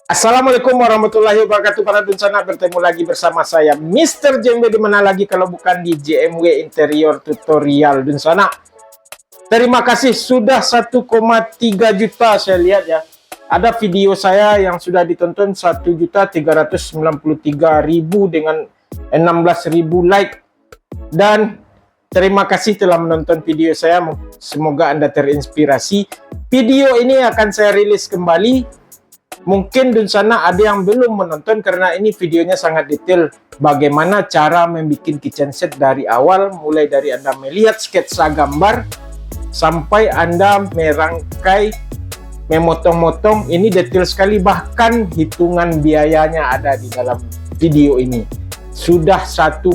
Assalamualaikum warahmatullahi wabarakatuh para dunsana, bertemu lagi bersama saya Mr. JMW, di mana lagi kalau bukan di JMW Interior Tutorial dunsana. Terima kasih sudah 1,3 juta saya lihat ya. Ada video saya yang sudah ditonton 1.393.000 dengan 16.000 like. Dan terima kasih telah menonton video saya. Semoga Anda terinspirasi. Video ini akan saya rilis kembali. Mungkin di sana ada yang belum menonton karena ini videonya sangat detail. Bagaimana cara membuat kitchen set dari awal, mulai dari Anda melihat sketsa gambar sampai Anda merangkai, memotong-motong. Ini detail sekali, bahkan hitungan biayanya ada di dalam video ini. Sudah 1,3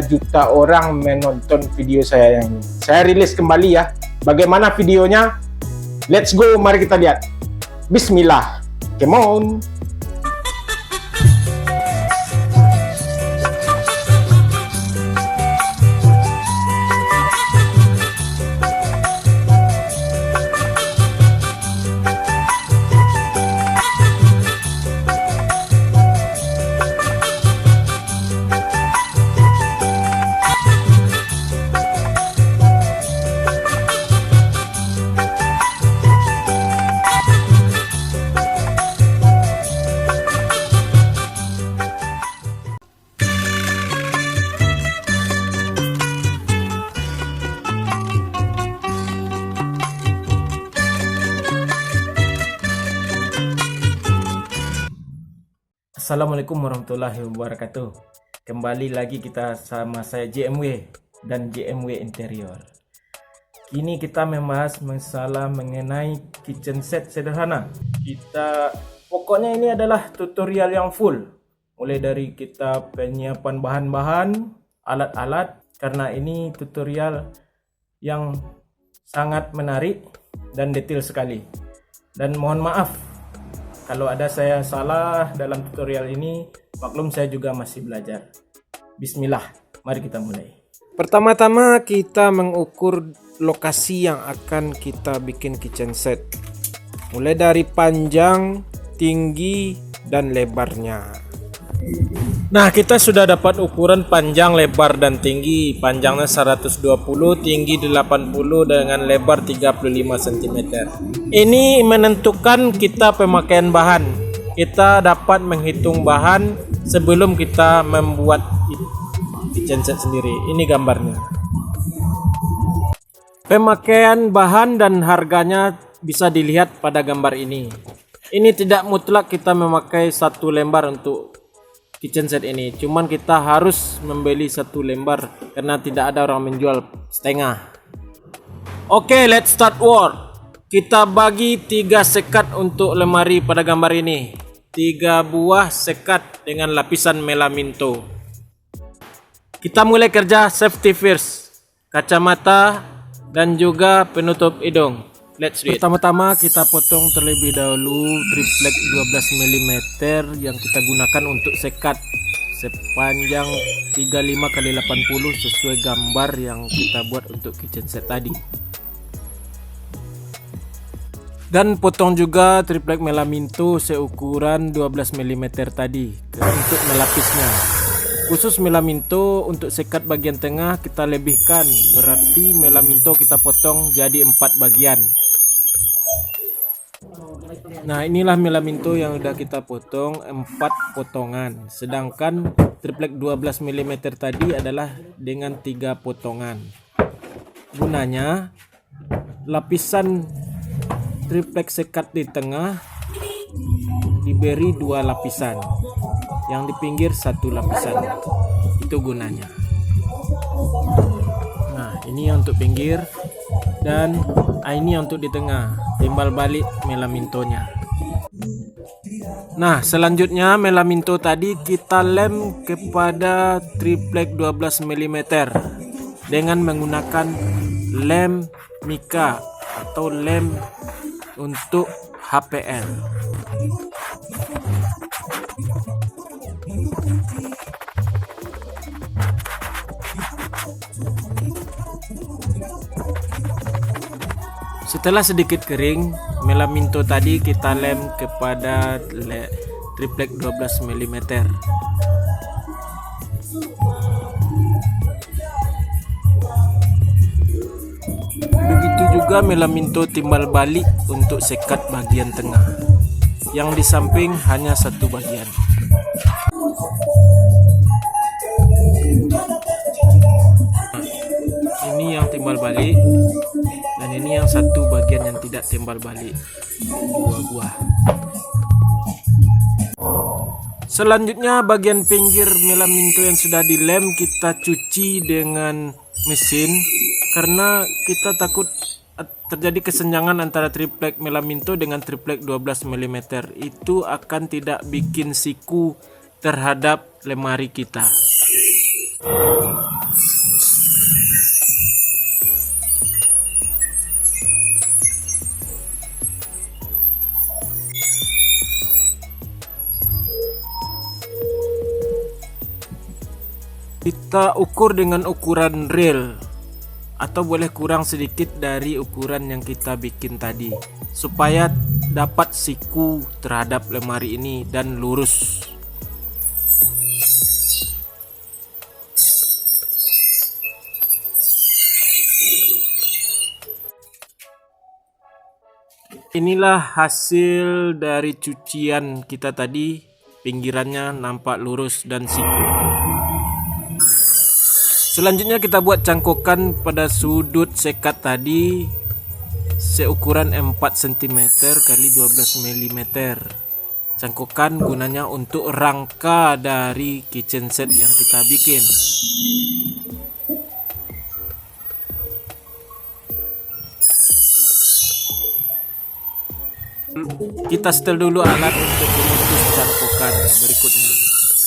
juta orang menonton video saya yang ini. Saya rilis kembali ya. Bagaimana videonya? Let's go, mari kita lihat. Bismillah. Come on. Assalamualaikum warahmatullahi wabarakatuh. Kembali lagi kita sama saya JMW dan JMW Interior. Kini kita membahas masalah mengenai kitchen set sederhana. Pokoknya ini adalah tutorial yang full. Mulai dari kita penyiapan bahan-bahan, alat-alat, karena ini tutorial yang sangat menarik dan detail sekali. Dan mohon maaf kalau ada saya salah dalam tutorial ini, maklum saya juga masih belajar. Bismillah, mari kita mulai. Pertama-tama kita mengukur lokasi yang akan kita bikin kitchen set. Mulai dari panjang, tinggi, dan lebarnya. Nah, kita sudah dapat ukuran panjang, lebar, dan tinggi. Panjangnya 120, tinggi 80, dengan lebar 35 cm. Ini menentukan kita pemakaian bahan. Kita dapat menghitung bahan sebelum kita membuat kitchen set sendiri. Ini gambarnya. Pemakaian bahan dan harganya bisa dilihat pada gambar ini. Ini tidak mutlak kita memakai satu lembar untuk kitchen set ini, cuman kita harus membeli satu lembar karena tidak ada orang menjual setengah. Oke, let's start work. Kita bagi 3 sekat untuk lemari pada gambar ini. 3 buah sekat dengan lapisan melaminto. Kita mulai kerja safety first, kacamata dan juga penutup hidung. Let's do it. Pertama-tama kita potong terlebih dahulu triplek 12 mm yang kita gunakan untuk sekat sepanjang 35 x 80 sesuai gambar yang kita buat untuk kitchen set tadi. Dan potong juga triplek melaminto seukuran 12 mm tadi untuk melapisnya. Khusus melaminto untuk sekat bagian tengah kita lebihkan, berarti melaminto kita potong jadi 4 bagian. Nah, inilah melaminto yang sudah kita potong 4 potongan, sedangkan triplek 12 mm tadi adalah dengan 3 potongan. Gunanya lapisan triplek sekat di tengah diberi 2 lapisan, yang di pinggir 1 lapisan. Itu gunanya. Nah, ini untuk pinggir dan ini untuk di tengah, timbal balik melamintonya. Nah, selanjutnya melaminto tadi kita lem kepada triplek 12 mm dengan menggunakan lem Mika atau lem untuk HPL. Setelah sedikit kering, melaminto tadi kita lem kepada triplek 12 mm. Begitu juga melaminto timbal balik untuk sekat bagian tengah. Yang di samping hanya satu bagian. Ini yang timbal balik dan ini yang satu bagian yang tidak timbal balik, dua buah. Selanjutnya bagian pinggir melaminto yang sudah dilem kita cuci dengan mesin karena kita takut terjadi kesenjangan antara triplek melaminto dengan triplek 12 mm. Itu akan tidak bikin siku terhadap lemari kita. Kita ukur dengan ukuran real atau boleh kurang sedikit dari ukuran yang kita bikin tadi supaya dapat siku terhadap lemari ini dan lurus. Inilah hasil dari cucian kita tadi, pinggirannya nampak lurus dan siku. Selanjutnya kita buat cangkokan pada sudut sekat tadi seukuran 4 cm kali 12 mm. Cangkokan gunanya untuk rangka dari kitchen set yang kita bikin. Kita setel dulu alat untuk memutus cangkokan berikutnya.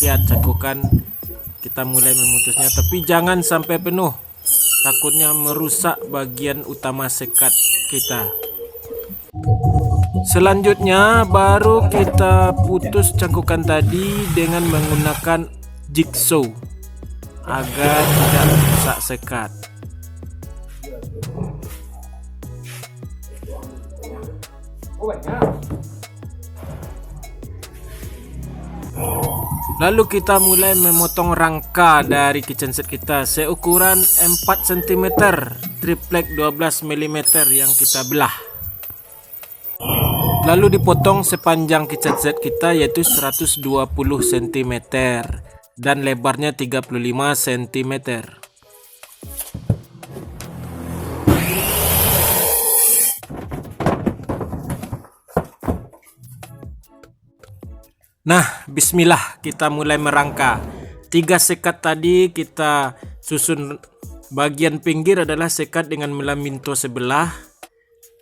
Lihat cangkokan, kita mulai memutusnya, tapi jangan sampai penuh, takutnya merusak bagian utama sekat kita. Selanjutnya baru kita putus cangkokan tadi dengan menggunakan jigsaw agar tidak rusak sekat. Lalu kita mulai memotong rangka dari kitchen set kita seukuran 4 cm triplek 12 mm yang kita belah. Lalu dipotong sepanjang kitchen set kita yaitu 120 cm dan lebarnya 35 cm. Nah, bismillah, kita mulai merangka. 3 sekat tadi kita susun. Bagian pinggir adalah sekat dengan melaminto sebelah,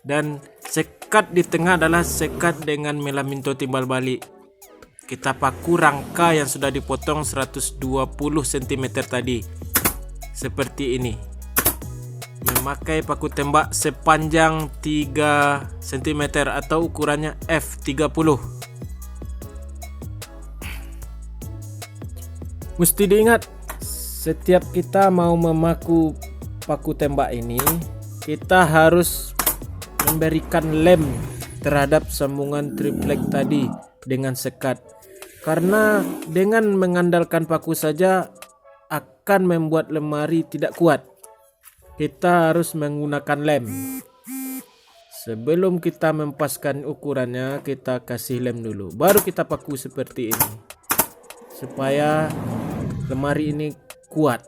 dan sekat di tengah adalah sekat dengan melaminto timbal balik. Kita paku rangka yang sudah dipotong 120 cm tadi seperti ini, memakai paku tembak sepanjang 3 cm atau ukurannya F30. Mesti diingat, setiap kita mau memaku paku tembak ini, kita harus memberikan lem terhadap sambungan triplek tadi dengan sekat. Karena dengan mengandalkan paku saja akan membuat lemari tidak kuat. Kita harus menggunakan lem. Sebelum kita mempaskan ukurannya, kita kasih lem dulu. Baru kita paku seperti ini, supaya lemari ini kuat.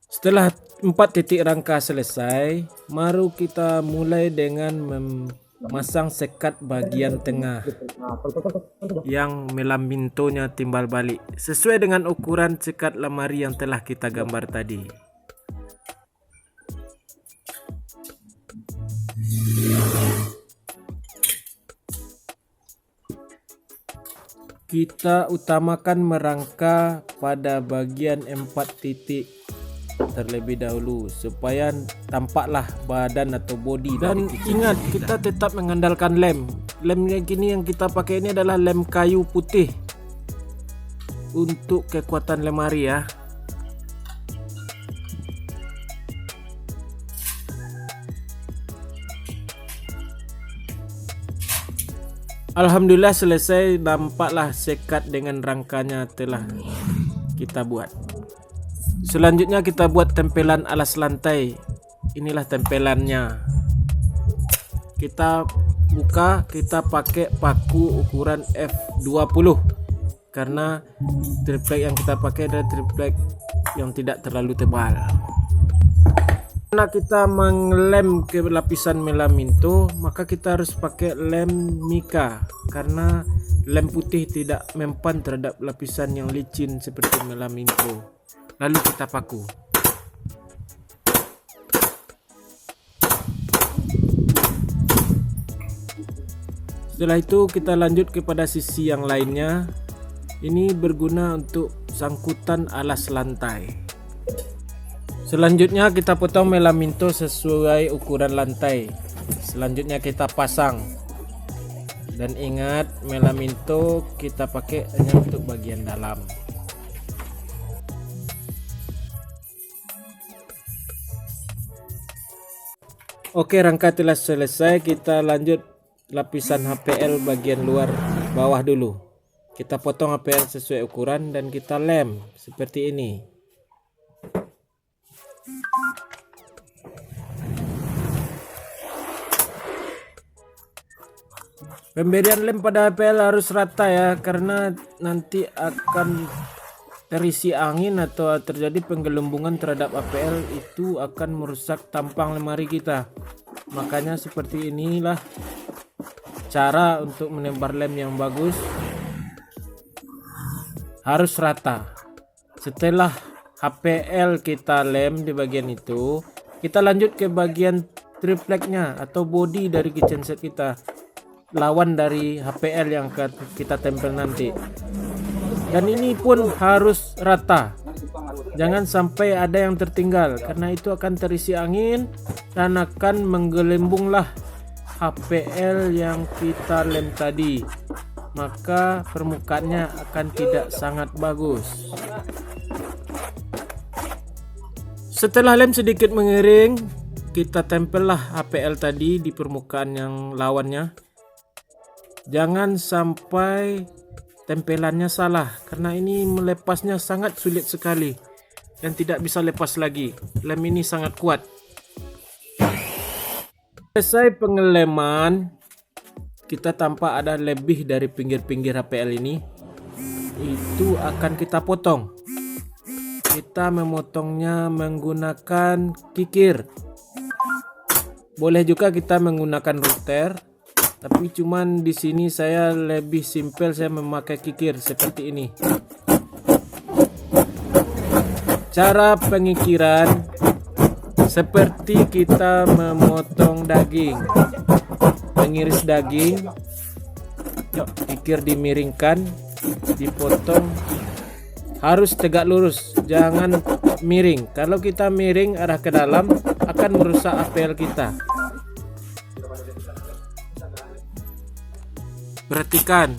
Setelah 4 titik rangka selesai, baru kita mulai dengan memasang sekat bagian tengah yang melamintonya timbal balik sesuai dengan ukuran sekat lemari yang telah kita gambar tadi. Kita utamakan merangka pada bagian 4 titik terlebih dahulu supaya tampaklah badan atau bodi. Dan ingat, kita tetap mengandalkan lem. Lem yang kini yang kita pakai ini adalah lem kayu putih untuk kekuatan lemari ya. Alhamdulillah selesai, nampaklah sekat dengan rangkanya telah kita buat. Selanjutnya kita buat tempelan alas lantai. Inilah tempelannya. Kita buka, kita pakai paku ukuran F20 karena triplek yang kita pakai adalah triplek yang tidak terlalu tebal. Karena kita mengelem ke lapisan melaminto, maka kita harus pakai lem mika karena lem putih tidak mempan terhadap lapisan yang licin seperti melaminto. Lalu kita paku. Setelah itu kita lanjut kepada sisi yang lainnya. Ini berguna untuk sangkutan alas lantai. Selanjutnya kita potong melaminto sesuai ukuran lantai. Selanjutnya kita pasang. Dan ingat, melaminto kita pakai hanya untuk bagian dalam. Oke, rangka telah selesai. Kita lanjut lapisan HPL bagian luar bawah dulu. Kita potong HPL sesuai ukuran dan kita lem seperti ini. Pemberian lem pada HPL harus rata ya, karena nanti akan terisi angin atau terjadi penggelembungan terhadap HPL, itu akan merusak tampang lemari kita. Makanya seperti inilah cara untuk menebar lem yang bagus, harus rata. Setelah HPL kita lem di bagian itu, kita lanjut ke bagian tripleknya atau body dari kitchen set kita, lawan dari HPL yang kita tempel nanti. Dan ini pun harus rata, jangan sampai ada yang tertinggal, karena itu akan terisi angin dan akan menggelembunglah HPL yang kita lem tadi, maka permukaannya akan tidak sangat bagus. Setelah lem sedikit mengering, kita tempellah HPL tadi di permukaan yang lawannya. Jangan sampai tempelannya salah, karena ini melepasnya sangat sulit sekali dan tidak bisa lepas lagi. Lem ini sangat kuat. Selesai pengeleman, kita tampak ada lebih dari pinggir-pinggir HPL ini. Itu akan kita potong. Kita memotongnya menggunakan kikir. Boleh juga kita menggunakan router, tapi cuman di sini saya lebih simpel, saya memakai kikir seperti ini. Cara pengikiran seperti kita memotong daging, mengiris daging. Yuk, kikir dimiringkan, dipotong, harus tegak lurus, jangan miring. Kalau kita miring arah ke dalam akan merusak HPL kita. Perhatikan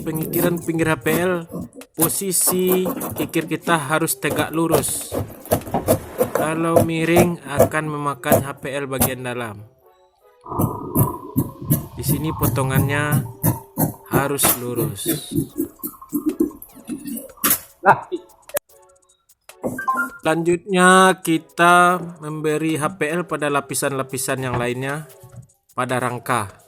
pengikiran pinggir HPL, posisi kikir kita harus tegak lurus. Kalau miring akan memakan HPL bagian dalam. Di sini potongannya harus lurus. Selanjutnya kita memberi HPL pada lapisan-lapisan yang lainnya pada rangka.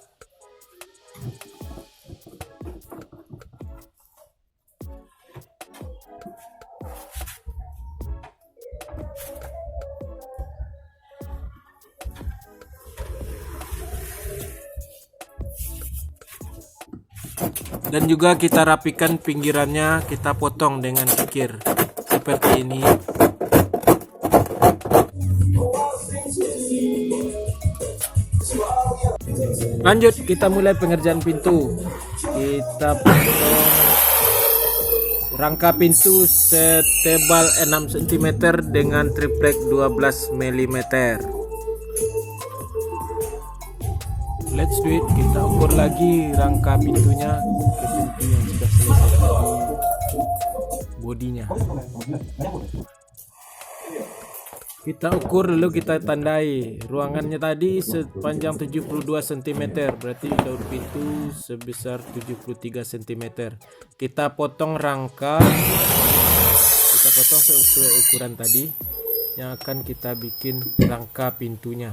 Dan juga kita rapikan pinggirannya, kita potong dengan kikir seperti ini. Lanjut, kita mulai pengerjaan pintu. Kita potong rangka pintu setebal 6 cm dengan triplek 12 mm. Let's do it. Kita ukur lagi rangka pintunya ke pintu yang sudah selesai tadi, bodinya. Kita ukur lalu kita tandai. Ruangannya tadi sepanjang 72 cm, berarti daun pintu sebesar 73 cm. Kita potong rangka, kita potong sesuai ukuran tadi yang akan kita bikin rangka pintunya.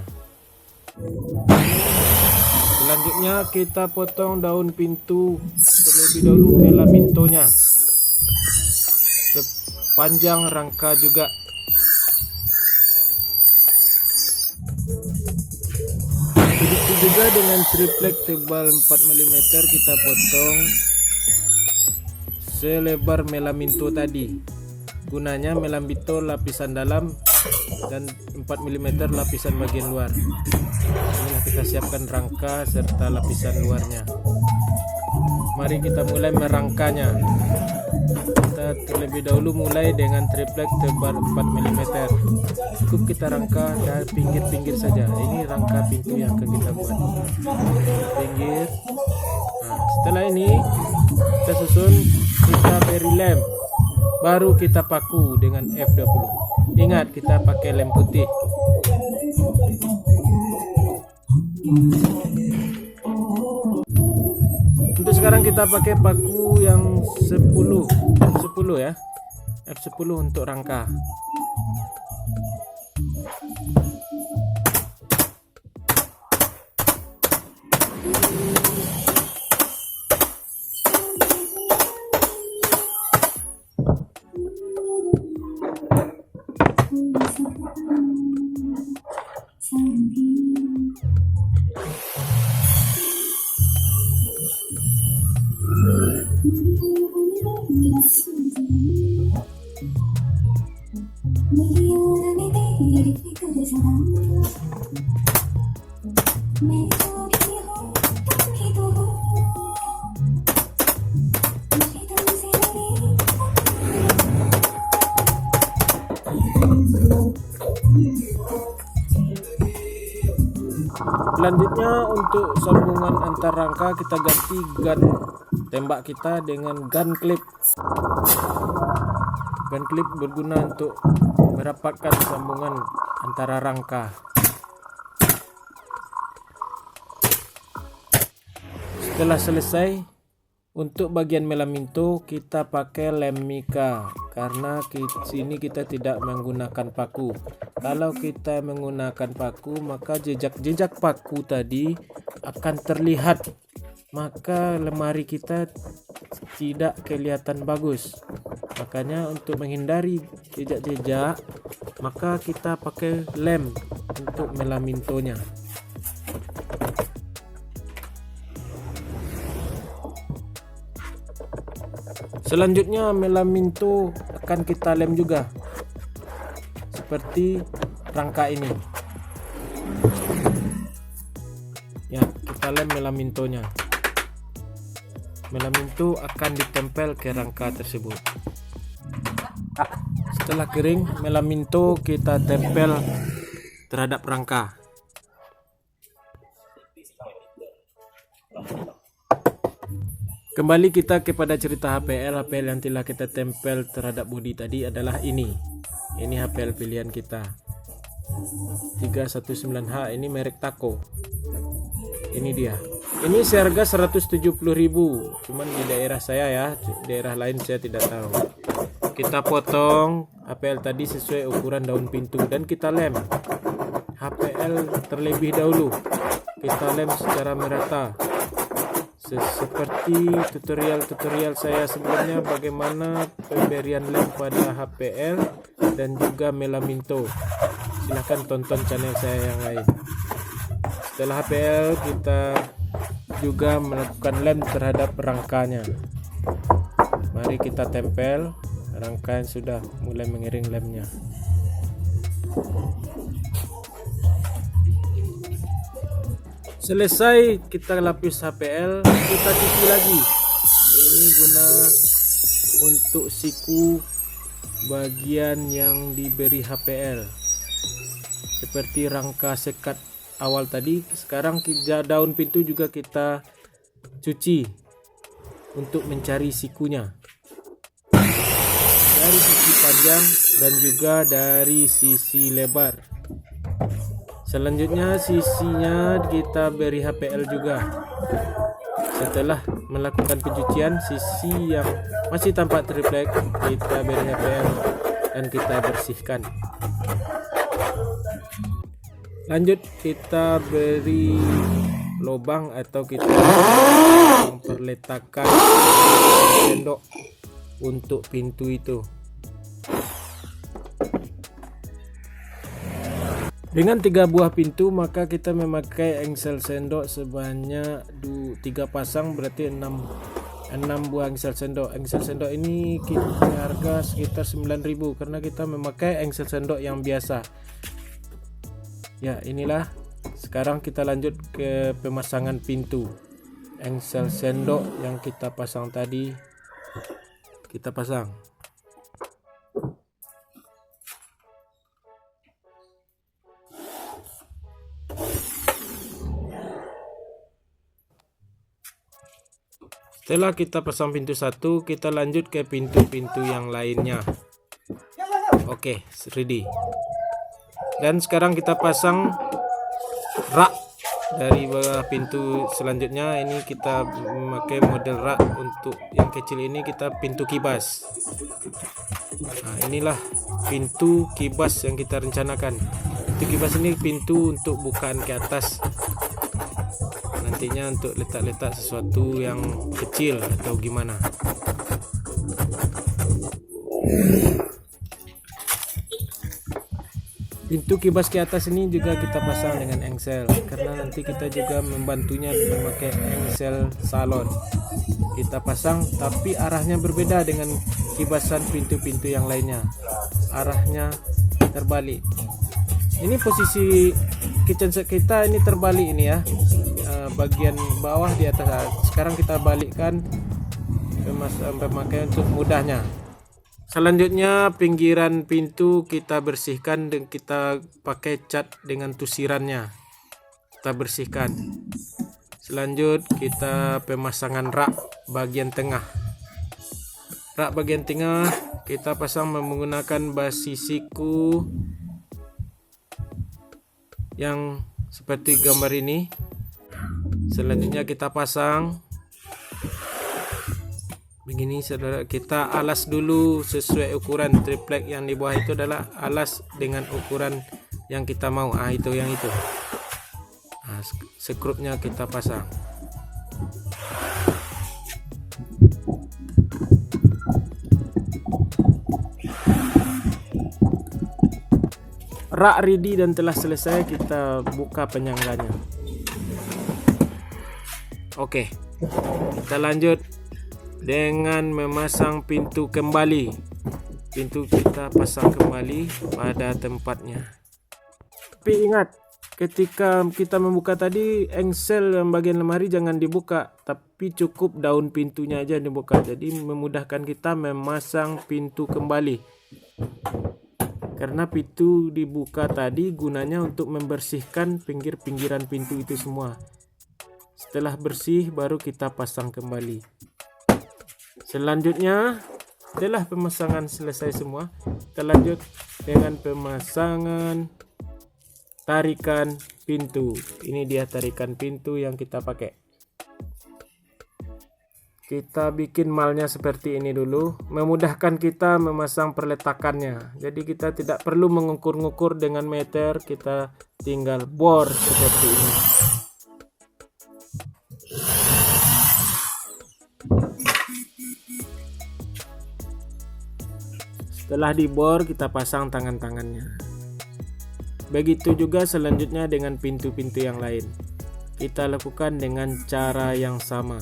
Selanjutnya kita potong daun pintu terlebih dahulu, melamintonya sepanjang rangka juga. Begitu juga dengan triplek tebal 4 mm, kita potong selebar melaminto tadi. Gunanya melaminto lapisan dalam dan 4 mm lapisan bagian luar. Inilah kita siapkan rangka serta lapisan luarnya. Mari kita mulai merangkanya. Kita terlebih dahulu mulai dengan triplek tebal 4 mm. Cukup kita rangka dari pinggir-pinggir saja. Ini rangka pintu yang akan kita buat. Pinggir. Nah, setelah ini kita susun, kita beri lem. Baru kita paku dengan F20. Ingat, kita pakai lem putih. Untuk sekarang kita pakai paku yang 10 ya, F10 untuk rangka. Selanjutnya untuk sambungan antar rangka kita ganti gun tembak kita dengan gun clip. Gun clip berguna untuk merapatkan sambungan antara rangka. Setelah selesai, untuk bagian melaminto kita pakai lem mika karena sini kita tidak menggunakan paku. Kalau kita menggunakan paku, maka jejak-jejak paku tadi akan terlihat, maka lemari kita tidak kelihatan bagus. Makanya untuk menghindari jejak-jejak, maka kita pakai lem untuk melamintonya. Selanjutnya melaminto akan kita lem juga seperti rangka ini. Ya, kita lem melamintonya. Melaminto akan ditempel ke rangka tersebut. Setelah kering, melaminto kita tempel terhadap rangka. Kembali kita kepada cerita HPL. HPL yang telah kita tempel terhadap bodi tadi adalah ini. Ini HPL pilihan kita 319H, ini merek Taco. Ini dia. Ini seharga 170.000. Cuman di daerah saya ya, daerah lain saya tidak tahu. Kita potong HPL tadi sesuai ukuran daun pintu dan kita lem HPL terlebih dahulu. Kita lem secara merata. Seperti tutorial saya sebelumnya bagaimana pemberian lem pada HPL dan juga melaminto. Silahkan tonton channel saya yang lain. Setelah HPL kita juga melakukan lem terhadap rangkanya. Mari kita tempel rangka yang sudah mulai mengiring lemnya. Selesai kita lapis HPL, kita cuci lagi. Ini guna untuk siku bagian yang diberi HPL, seperti rangka sekat awal tadi. Sekarang daun pintu juga kita cuci untuk mencari sikunya. Dari sisi panjang dan juga dari sisi lebar. Selanjutnya sisinya kita beri HPL juga. Setelah melakukan pencucian, sisi yang masih tampak triplek kita beri HPL dan kita bersihkan. Lanjut kita beri lubang atau kita memperletakkan sendok untuk pintu itu. Dengan 3 buah pintu maka kita memakai engsel sendok sebanyak 3 pasang, berarti 6 buah engsel sendok. Engsel sendok ini harga sekitar 9.000 karena kita memakai engsel sendok yang biasa. Ya, inilah. Sekarang kita lanjut ke pemasangan pintu. Engsel sendok yang kita pasang tadi kita pasang. Setelah kita pasang pintu satu, kita lanjut ke pintu-pintu yang lainnya. Oke, ready. Dan sekarang kita pasang rak dari bawah pintu selanjutnya. Ini kita memakai model rak. Untuk yang kecil ini kita pintu kibas. Nah, inilah pintu kibas yang kita rencanakan. Pintu kibas ini pintu untuk bukaan ke atas. Nantinya untuk letak-letak sesuatu yang kecil atau gimana. Pintu kibas ke atas ini juga kita pasang dengan engsel karena nanti kita juga membantunya memakai engsel salon. Kita pasang tapi arahnya berbeda dengan kibasan pintu-pintu yang lainnya. Arahnya terbalik. Ini posisi kitchen set kita ini terbalik ini ya. Bagian bawah di atas. Sekarang kita balikkan pemakaian untuk mudahnya. Selanjutnya pinggiran pintu kita bersihkan dan kita pakai cat dengan tusirannya. Kita bersihkan. Selanjut kita pemasangan rak bagian tengah. Rak bagian tengah kita pasang menggunakan basi siku yang seperti gambar ini. Selanjutnya kita pasang begini saudara. Kita alas dulu sesuai ukuran. Triplek yang di bawah itu adalah alas dengan ukuran yang kita mau. Itu yang itu. Skrupnya kita pasang. Rak ready dan telah selesai. Kita buka penyangganya. Oke, kita lanjut dengan memasang pintu kembali. Pintu kita pasang kembali pada tempatnya. Tapi ingat, ketika kita membuka tadi, engsel yang bagian lemari jangan dibuka, tapi cukup daun pintunya aja dibuka. Jadi memudahkan kita memasang pintu kembali. Karena pintu dibuka tadi gunanya untuk membersihkan pinggir-pinggiran pintu itu semua. Setelah bersih baru kita pasang kembali. Selanjutnya setelah pemasangan selesai semua, kita lanjut dengan pemasangan tarikan pintu. Ini dia tarikan pintu yang kita pakai. Kita bikin malnya seperti ini dulu, memudahkan kita memasang perletakannya. Jadi kita tidak perlu mengukur-ngukur dengan meter, kita tinggal bor seperti ini. Setelah dibor, kita pasang tangan-tangannya. Begitu juga selanjutnya dengan pintu-pintu yang lain. Kita lakukan dengan cara yang sama.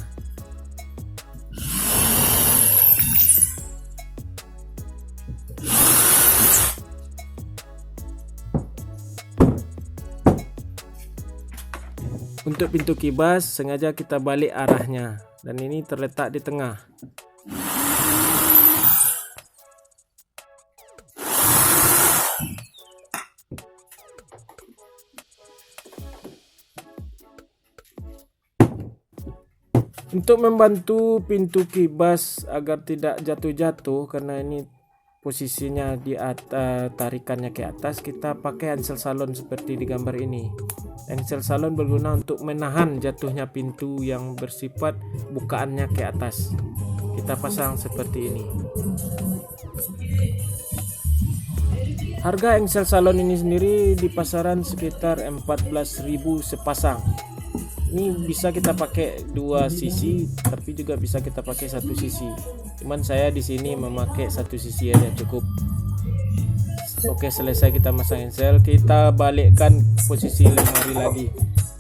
Untuk pintu kibas sengaja kita balik arahnya dan ini terletak di tengah. Untuk membantu pintu kibas agar tidak jatuh-jatuh karena ini posisinya di atas, tarikannya ke atas, kita pakai engsel salon seperti di gambar ini. Engsel salon berguna untuk menahan jatuhnya pintu yang bersifat bukaannya ke atas. Kita pasang seperti ini. Harga engsel salon ini sendiri di pasaran sekitar 14.000 sepasang. Ini bisa kita pakai dua sisi, tapi juga bisa kita pakai satu sisi. Cuman saya di sini memakai satu sisi aja cukup. Oke, selesai kita masang engsel, kita balikkan posisi lemari lagi.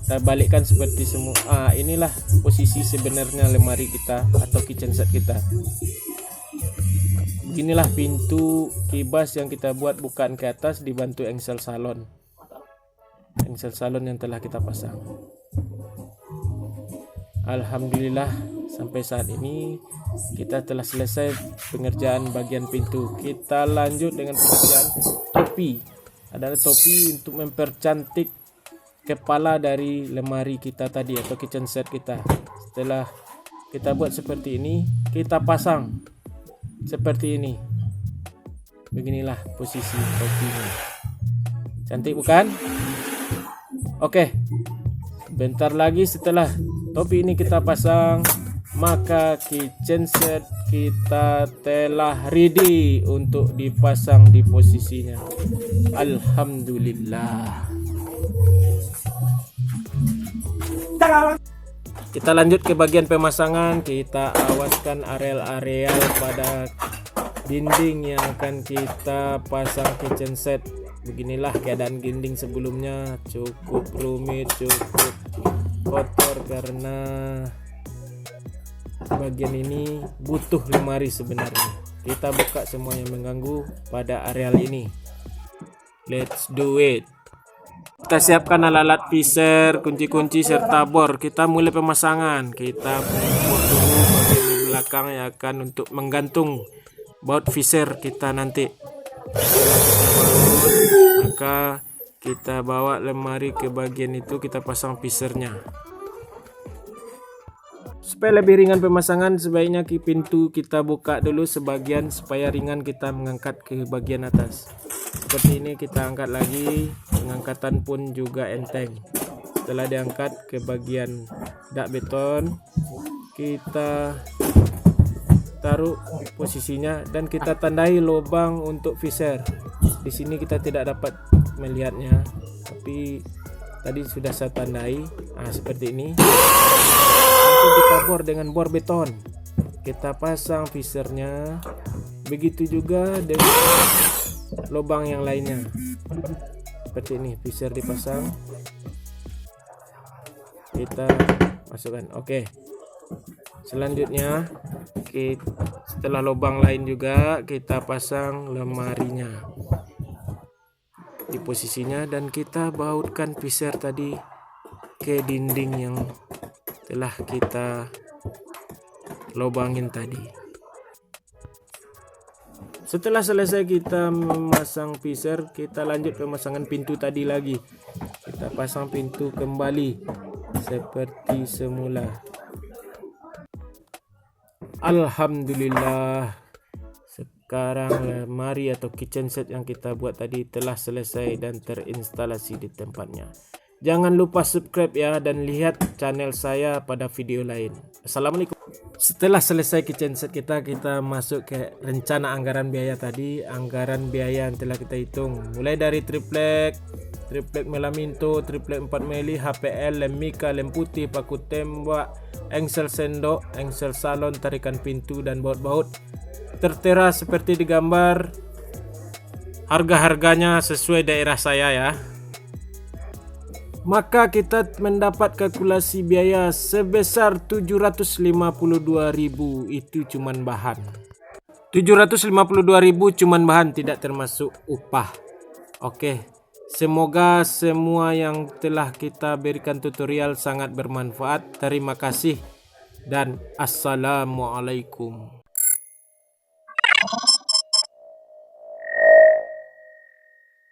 Kita balikkan seperti semua. Inilah posisi sebenarnya lemari kita atau kitchen set kita. Beginilah pintu kibas yang kita buat bukaan ke atas dibantu engsel salon. Engsel salon yang telah kita pasang. Alhamdulillah sampai saat ini kita telah selesai pengerjaan bagian pintu. Kita lanjut dengan pengerjaan topi. Adalah topi untuk mempercantik kepala dari lemari kita tadi atau kitchen set kita. Setelah kita buat seperti ini, kita pasang seperti ini. Beginilah posisi topinya. Cantik bukan? Oke. Bentar lagi setelah topi ini kita pasang, maka kitchen set kita telah ready untuk dipasang di posisinya. Alhamdulillah. Kita lanjut ke bagian pemasangan. Kita awaskan areal-areal pada dinding yang akan kita pasang kitchen set. Beginilah keadaan dinding sebelumnya, cukup rumit, cukup kotor karena bagian ini butuh lemari sebenarnya. Kita buka semua yang mengganggu pada areal ini. Let's do it. Kita siapkan alat-alat visor, kunci-kunci serta bor. Kita mulai pemasangan. Kita buat dulu bagian di belakang yang akan untuk menggantung baut visor kita nanti. Maka kita bawa lemari ke bagian itu, kita pasang visornya. Supaya lebih ringan pemasangan, sebaiknya pintu kita buka dulu sebagian supaya ringan kita mengangkat ke bagian atas. Seperti ini kita angkat lagi, pengangkatan pun juga enteng. Setelah diangkat ke bagian dak beton, kita taruh posisinya dan kita tandai lubang untuk visor. Di sini kita tidak dapat melihatnya, tapi tadi sudah saya tandai. Seperti ini. Langsung kita bor dengan bor beton. Kita pasang visornya. Begitu juga dengan lubang yang lainnya. Seperti ini, visor dipasang. Kita masukkan. Oke. Selanjutnya setelah lubang lain juga kita pasang lemarinya di posisinya dan kita bautkan visor tadi ke dinding yang telah kita lubangin tadi. Setelah selesai kita memasang visor, kita lanjut pemasangan pintu tadi lagi. Kita pasang pintu kembali seperti semula. Alhamdulillah, sekarang lemari atau kitchen set yang kita buat tadi telah selesai dan terinstalasi di tempatnya. Jangan lupa subscribe ya dan lihat channel saya pada video lain. Assalamualaikum. Setelah selesai kitchen set kita masuk ke rencana anggaran biaya tadi. Anggaran biaya yang telah kita hitung mulai dari triplek melaminto, triplek 4 mili, HPL, lem mika, lem putih, paku tembak, engsel sendok, engsel salon, tarikan pintu dan baut-baut. Tertera seperti di gambar. Harga-harganya sesuai daerah saya ya. Maka kita mendapat kalkulasi biaya sebesar 752.000. Itu cuman bahan. 752.000 cuman bahan, tidak termasuk upah. Oke. Semoga semua yang telah kita berikan tutorial sangat bermanfaat. Terima kasih dan assalamualaikum.